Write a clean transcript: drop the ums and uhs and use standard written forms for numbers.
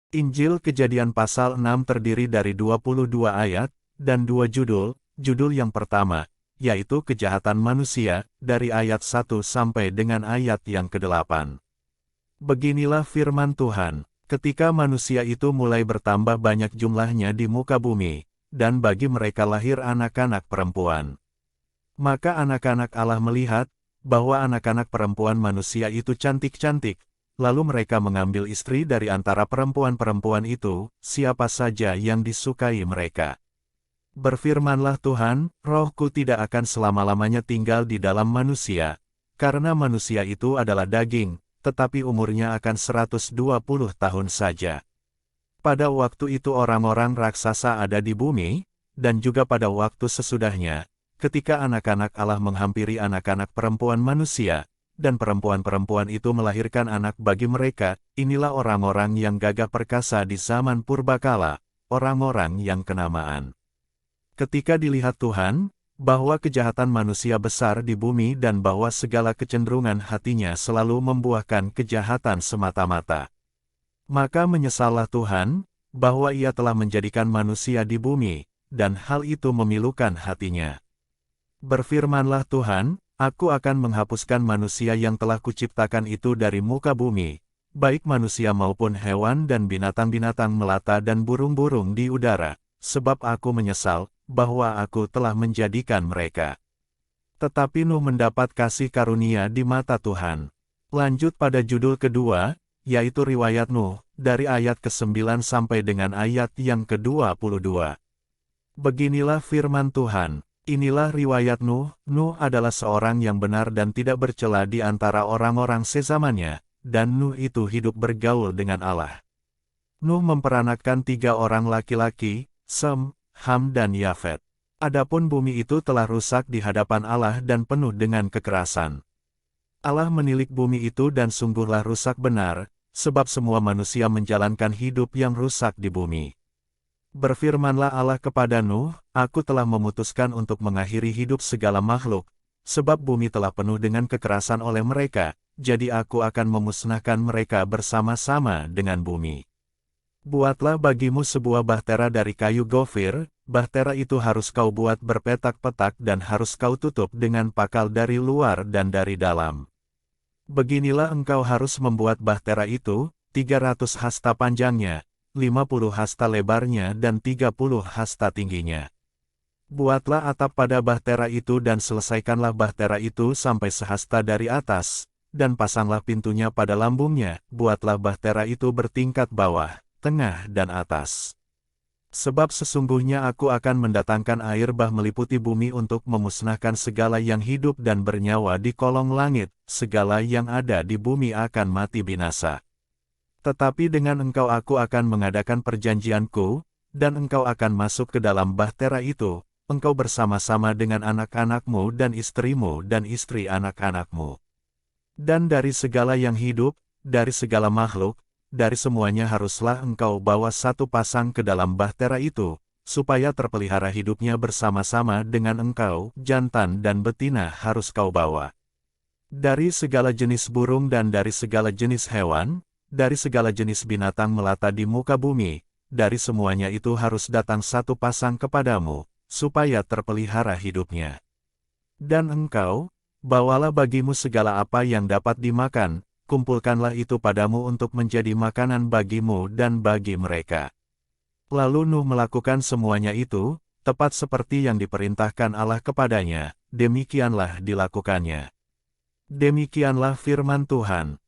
Injil Kejadian pasal 6 terdiri dari 22 ayat, dan 2 judul. Judul yang pertama, yaitu kejahatan manusia, dari ayat 1 sampai dengan ayat yang ke-8. Beginilah firman Tuhan, ketika manusia itu mulai bertambah banyak jumlahnya di muka bumi, dan bagi mereka lahir anak-anak perempuan. Maka anak-anak Allah melihat, bahwa anak-anak perempuan manusia itu cantik-cantik, lalu mereka mengambil istri dari antara perempuan-perempuan itu, siapa saja yang disukai mereka. Berfirmanlah Tuhan, Rohku tidak akan selama-lamanya tinggal di dalam manusia, karena manusia itu adalah daging, tetapi umurnya akan 120 tahun saja. Pada waktu itu orang-orang raksasa ada di bumi, dan juga pada waktu sesudahnya, ketika anak-anak Allah menghampiri anak-anak perempuan manusia, dan perempuan-perempuan itu melahirkan anak bagi mereka, inilah orang-orang yang gagah perkasa di zaman purbakala, orang-orang yang kenamaan. Ketika dilihat Tuhan, bahwa kejahatan manusia besar di bumi dan bahwa segala kecenderungan hatinya selalu membuahkan kejahatan semata-mata. Maka menyesallah Tuhan, bahwa Ia telah menjadikan manusia di bumi, dan hal itu memilukan hatinya. Berfirmanlah Tuhan, Aku akan menghapuskan manusia yang telah kuciptakan itu dari muka bumi, baik manusia maupun hewan dan binatang-binatang melata dan burung-burung di udara, sebab aku menyesal, bahwa aku telah menjadikan mereka. Tetapi Nuh mendapat kasih karunia di mata Tuhan. Lanjut pada judul kedua, yaitu riwayat Nuh, dari ayat ke-9 sampai dengan ayat yang ke-22. Beginilah firman Tuhan. Inilah riwayat Nuh. Nuh adalah seorang yang benar dan tidak bercela di antara orang-orang sezamannya, dan Nuh itu hidup bergaul dengan Allah. Nuh memperanakkan 3 orang laki-laki, Sem, Ham dan Yafet. Adapun bumi itu telah rusak di hadapan Allah dan penuh dengan kekerasan. Allah menilik bumi itu dan sungguhlah rusak benar, sebab semua manusia menjalankan hidup yang rusak di bumi. Berfirmanlah Allah kepada Nuh, Aku telah memutuskan untuk mengakhiri hidup segala makhluk, sebab bumi telah penuh dengan kekerasan oleh mereka, jadi aku akan memusnahkan mereka bersama-sama dengan bumi. Buatlah bagimu sebuah bahtera dari kayu gofir, bahtera itu harus kau buat berpetak-petak dan harus kau tutup dengan pakal dari luar dan dari dalam. Beginilah engkau harus membuat bahtera itu, 300 hasta panjangnya, 50 hasta lebarnya dan 30 hasta tingginya. Buatlah atap pada bahtera itu dan selesaikanlah bahtera itu sampai sehasta dari atas, dan pasanglah pintunya pada lambungnya, buatlah bahtera itu bertingkat bawah, tengah dan atas. Sebab sesungguhnya aku akan mendatangkan air bah meliputi bumi untuk memusnahkan segala yang hidup dan bernyawa di kolong langit, segala yang ada di bumi akan mati binasa. Tetapi dengan engkau aku akan mengadakan perjanjianku, dan engkau akan masuk ke dalam bahtera itu, engkau bersama-sama dengan anak-anakmu dan istrimu dan istri anak-anakmu. Dan dari segala yang hidup, dari segala makhluk, dari semuanya haruslah engkau bawa 1 pasang ke dalam bahtera itu, supaya terpelihara hidupnya bersama-sama dengan engkau, jantan dan betina harus kau bawa. Dari segala jenis burung dan dari segala jenis hewan, dari segala jenis binatang melata di muka bumi, dari semuanya itu harus datang 1 pasang kepadamu, supaya terpelihara hidupnya. Dan engkau, bawalah bagimu segala apa yang dapat dimakan, kumpulkanlah itu padamu untuk menjadi makanan bagimu dan bagi mereka. Lalu Nuh melakukan semuanya itu, tepat seperti yang diperintahkan Allah kepadanya, demikianlah dilakukannya. Demikianlah firman Tuhan.